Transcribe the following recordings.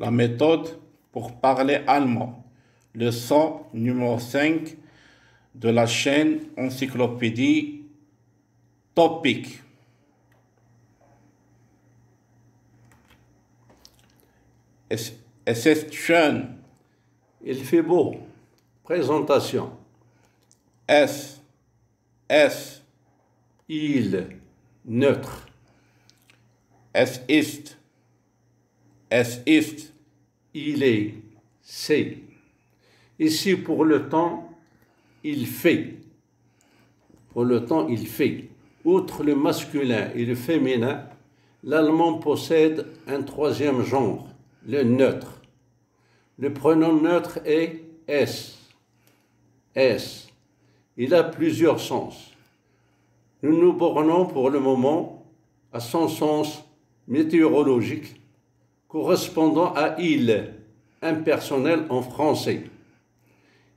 La méthode pour parler allemand. Leçon numéro 5 de la chaîne Encyclopédie Topic. Es ist schön. Il fait beau. Présentation. Es. Il. Neutre. Es ist. Il est. C'est. Ici, pour le temps, il fait. Pour le temps, il fait. Outre le masculin et le féminin, l'allemand possède un troisième genre, le neutre. Le pronom neutre est es. Es. Il a plusieurs sens. Nous nous bornons pour le moment à son sens météorologique, correspondant à il, impersonnel en français.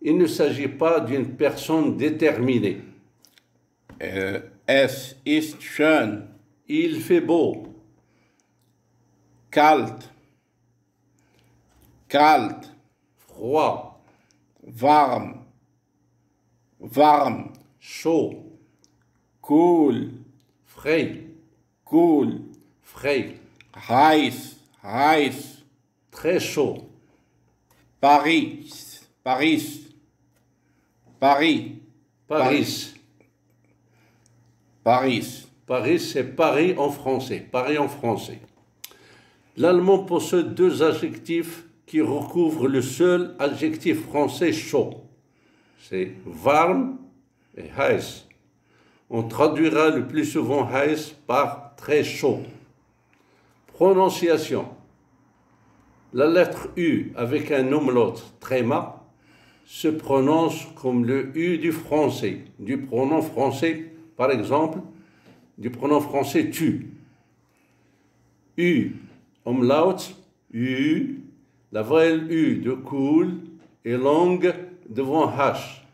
Il ne s'agit pas d'une personne déterminée. Es ist schön. Il fait beau. Kalt. Froid. Warm. Chaud. Cool. Frais. Heiß. Très chaud. Paris. Paris, c'est Paris en français. Paris en français. L'allemand possède deux adjectifs qui recouvrent le seul adjectif français chaud. C'est warm et heiß. On traduira le plus souvent heiß par très chaud. Prononciation. La lettre U avec un umlaut tréma se prononce comme le U du français, du pronom français, par exemple, du pronom français tu. U, umlaut, U, la voyelle U de cool et longue devant H.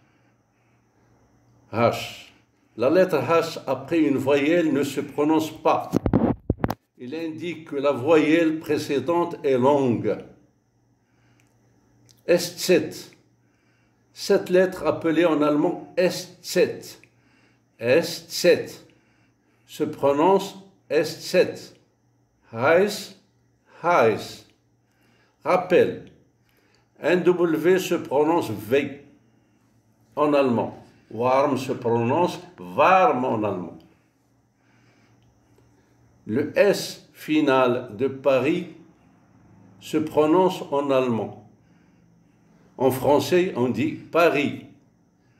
H. La lettre H après une voyelle ne se prononce pas. Il indique que la voyelle précédente est longue. SZ. Cette lettre appelée en allemand SZ. SZ. Se prononce SZ. Heiß. Rappel. Un W se prononce V en allemand. Warm se prononce warm en allemand. Le S final de Paris se prononce en allemand. En français, on dit Paris,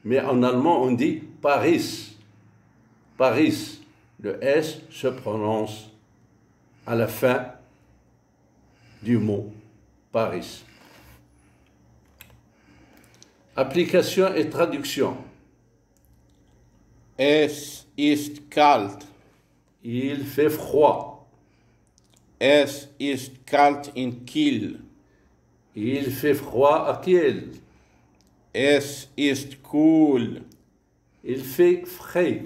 mais en allemand, on dit Paris. Paris. Le S se prononce à la fin du mot Paris. Application et traduction. Es ist kalt. Il fait froid. Es ist kalt in Kiel. Il fait froid à Kiel. Es ist cool. Il fait frais.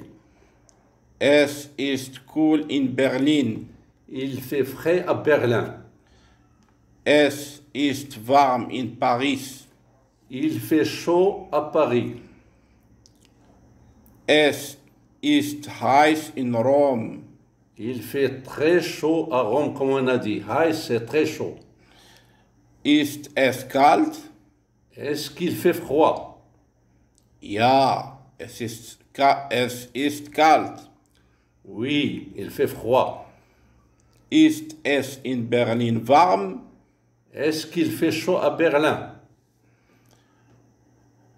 Es ist cool in Berlin. Il fait frais à Berlin. Es ist warm in Paris. Il fait chaud à Paris. Es ist heiß in Rom. Il fait très chaud à Rome, comme on a dit. Heiß, c'est très chaud. Ist es kalt? Est-ce qu'il fait froid? Ja, es ist kalt. Oui, il fait froid. Ist es in Berlin warm? Est-ce qu'il fait chaud à Berlin?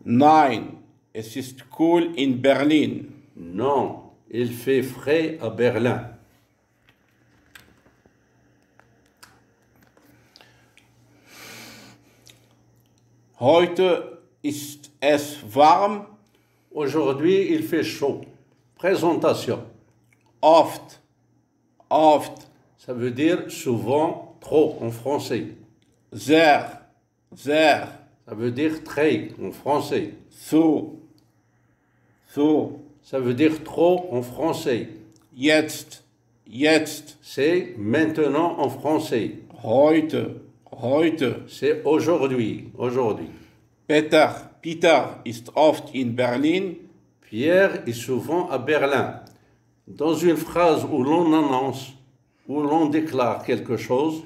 Nein, es ist cool in Berlin. Non, il fait frais à Berlin. Heute ist es warm. Aujourd'hui, il fait chaud. Présentation. Oft. Ça veut dire souvent, trop en français. Sehr. Ça veut dire très en français. So. Ça veut dire trop en français. Jetzt. C'est maintenant en français. Heute. Heute. C'est aujourd'hui. Aujourd'hui. Peter ist oft in Berlin. Pierre est souvent à Berlin. Dans une phrase où l'on annonce, où l'on déclare quelque chose,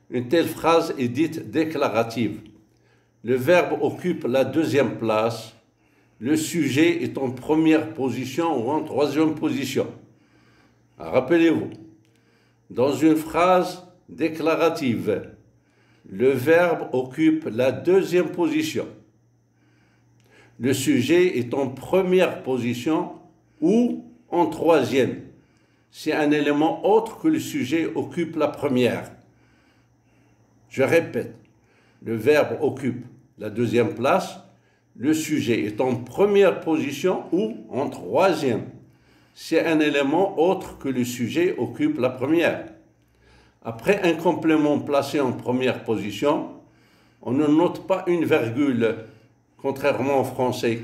une telle phrase est dite déclarative. Le verbe occupe la deuxième place. Le sujet est en première position ou en troisième position. Rappelez-vous, dans une phrase déclarative, le verbe occupe la deuxième position. Le sujet est en première position ou en troisième. Si un élément autre que le sujet occupe la première. Je répète, le verbe occupe la deuxième place, le sujet est en première position ou en troisième. Si un élément autre que le sujet occupe la première. Après un complément placé en première position, on ne note pas une virgule, contrairement au français.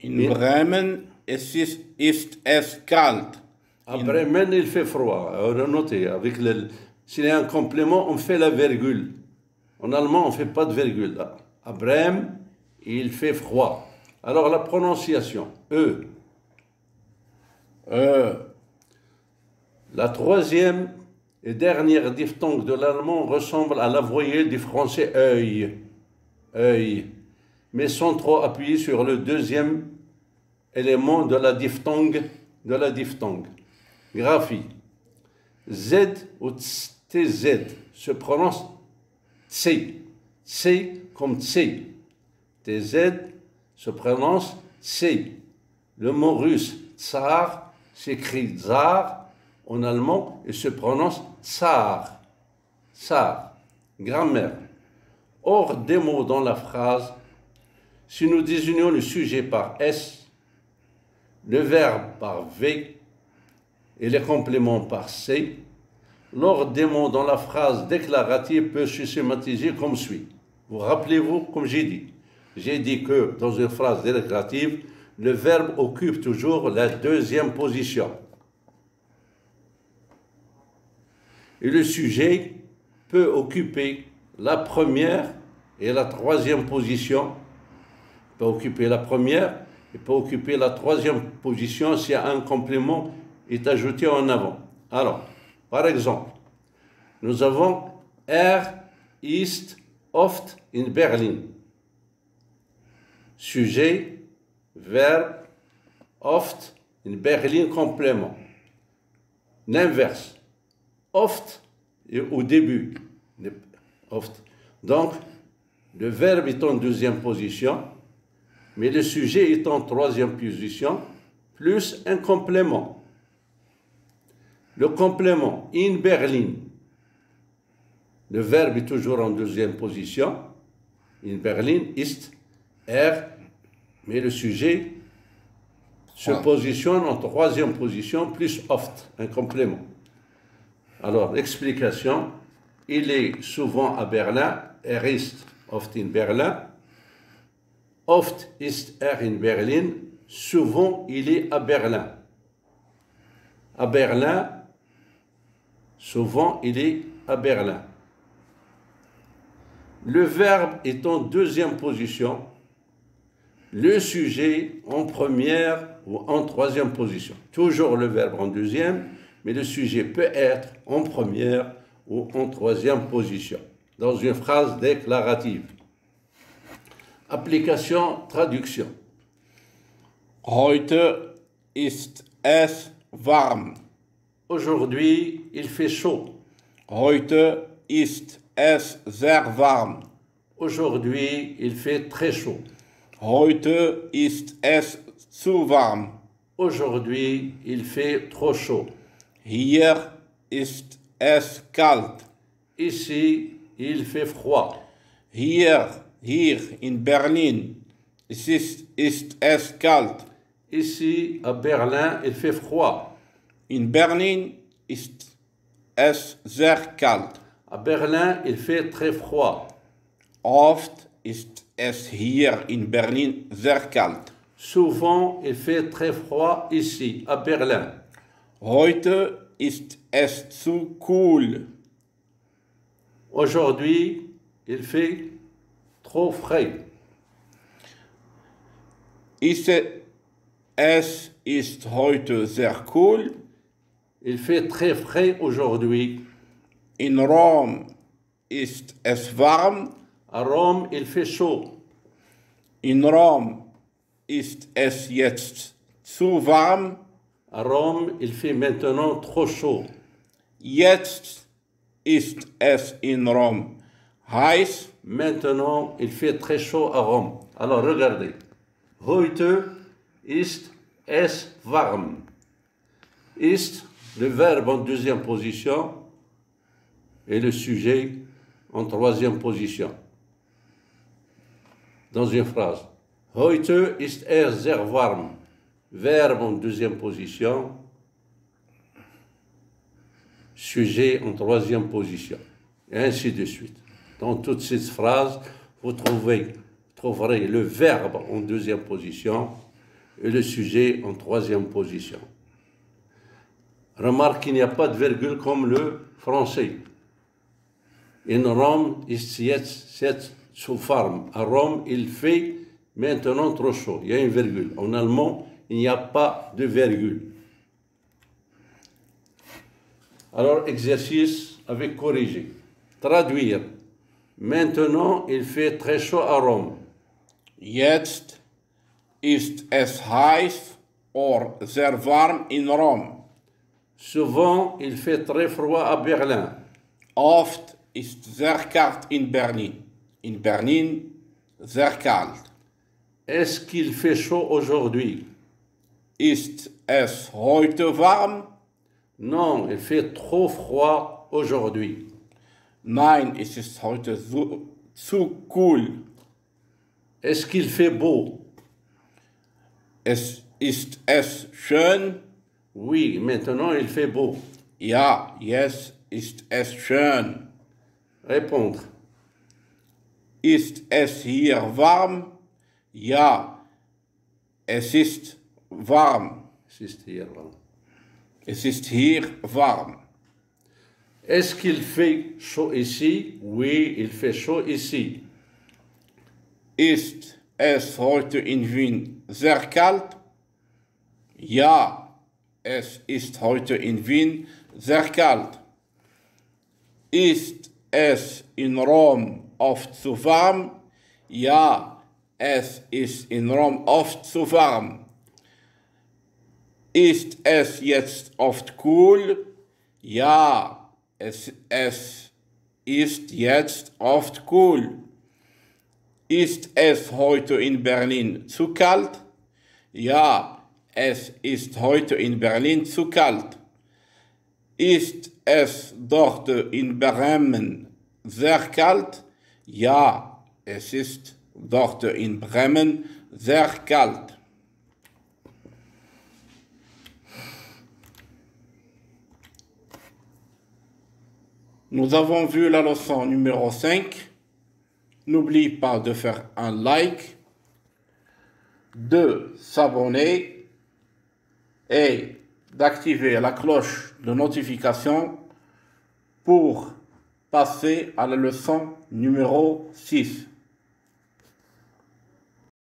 In Bremen ist es kalt. À Bremen, il fait froid. Notez, s'il y a un complément, on fait la virgule. En allemand, on ne fait pas de virgule. À Bremen, il fait froid. Alors la prononciation, E. La troisième et dernière diphtongue de l'allemand ressemble à la voyelle du français œil. Œil. Mais sans trop appuyer sur le deuxième élément de la diphtongue. Graphie. Z ou TZ se prononce C. C comme C. TZ se prononce C. Le mot russe tsar s'écrit tsar en allemand et se prononce tsar. Tsar. Grammaire. Hors des mots dans la phrase, si nous désignons le sujet par S, le verbe par V et les compléments par C, l'ordre des mots dans la phrase déclarative peut se schématiser comme suit. Vous rappelez-vous, comme j'ai dit. J'ai dit que dans une phrase déclarative, le verbe occupe toujours la deuxième position. Et le sujet peut occuper la première et la troisième position. Il peut occuper la première et peut occuper la troisième position si un complément est ajouté en avant. Alors, par exemple, nous avons ist oft in Berlin. Sujet, verbe, oft, in Berlin, complément. L'inverse. Oft, au début. Oft. Donc, le verbe est en deuxième position, mais le sujet est en troisième position, plus un complément. Le complément, in Berlin. Le verbe est toujours en deuxième position. In Berlin ist mais le sujet se positionne en troisième position, plus oft, un complément. Alors, l'explication, il est souvent à Berlin, ist oft in Berlin. Oft ist in Berlin, souvent il est à Berlin. À Berlin, souvent il est à Berlin. Le verbe est en deuxième position, le sujet en première ou en troisième position. Toujours le verbe en deuxième, mais le sujet peut être en première ou en troisième position, dans une phrase déclarative. Application, traduction. Heute ist es warm. Aujourd'hui, il fait chaud. Heute ist es sehr warm. Aujourd'hui, il fait très chaud. Heute ist es zu warm. Aujourd'hui, il fait trop chaud. Hier ist es kalt. Ici, il fait froid. Hier in Berlin ist es kalt. Ici, à Berlin, il fait froid. In Berlin ist es sehr kalt. À Berlin, il fait très froid. Oft ist es hier in Berlin sehr kalt. Souvent, il fait très froid ici, à Berlin. Heute ist es zu kühl. Aujourd'hui, il fait trop frais. Es ist heute sehr cool. Il fait très frais aujourd'hui. In Rom ist es warm. À Rome, il fait chaud. In Rom ist es jetzt zu warm. À Rome, il fait maintenant trop chaud. Jetzt ist es in Rom heiß. Maintenant, il fait très chaud à Rome. Alors, regardez. Heute ist es warm. Ist, le verbe en deuxième position et le sujet en troisième position. Dans une phrase. Heute ist es sehr warm. Verbe en deuxième position, sujet en troisième position. Et ainsi de suite. Dans toutes ces phrases, vous trouverez le verbe en deuxième position et le sujet en troisième position. Remarque qu'il n'y a pas de virgule comme le français. In Rome ist jetzt zu warm. À Rome, il fait maintenant trop chaud. Il y a une virgule. En allemand, il n'y a pas de virgule. Alors, exercice avec corriger. Traduire. Maintenant, il fait très chaud à Rome. Jetzt ist es heiß or sehr warm in Rom. Souvent, il fait très froid à Berlin. Oft ist sehr kalt in Berlin. In Berlin sehr kalt. Est-ce qu'il fait chaud aujourd'hui? Ist es heute warm? Non, il fait trop froid aujourd'hui. Nein, es ist heute zu cool. Est-ce qu'il fait beau? Ist es schön? Oui, maintenant il fait beau. Ja, jetzt ist es schön. Répondre. Ist es hier warm? Ja, es ist warm. Es ist hier warm. Es ist hier warm. Est-ce qu'il fait chaud ici? Oui, il fait chaud ici. Ist es heute in Wien sehr kalt? Ja, es ist heute in Wien sehr kalt. Ist es in Rom oft zu warm? Ja, es ist in Rom oft zu warm. Ist es jetzt oft cool? Ja, es ist jetzt oft cool. Ist es heute in Berlin zu kalt? Ja, es ist heute in Berlin zu kalt. Ist es dort in Bremen sehr kalt? Ja, es ist dort in Bremen sehr kalt. Nous avons vu la leçon numéro 5. N'oublie pas de faire un like, de s'abonner et d'activer la cloche de notification pour passer à la leçon numéro 6.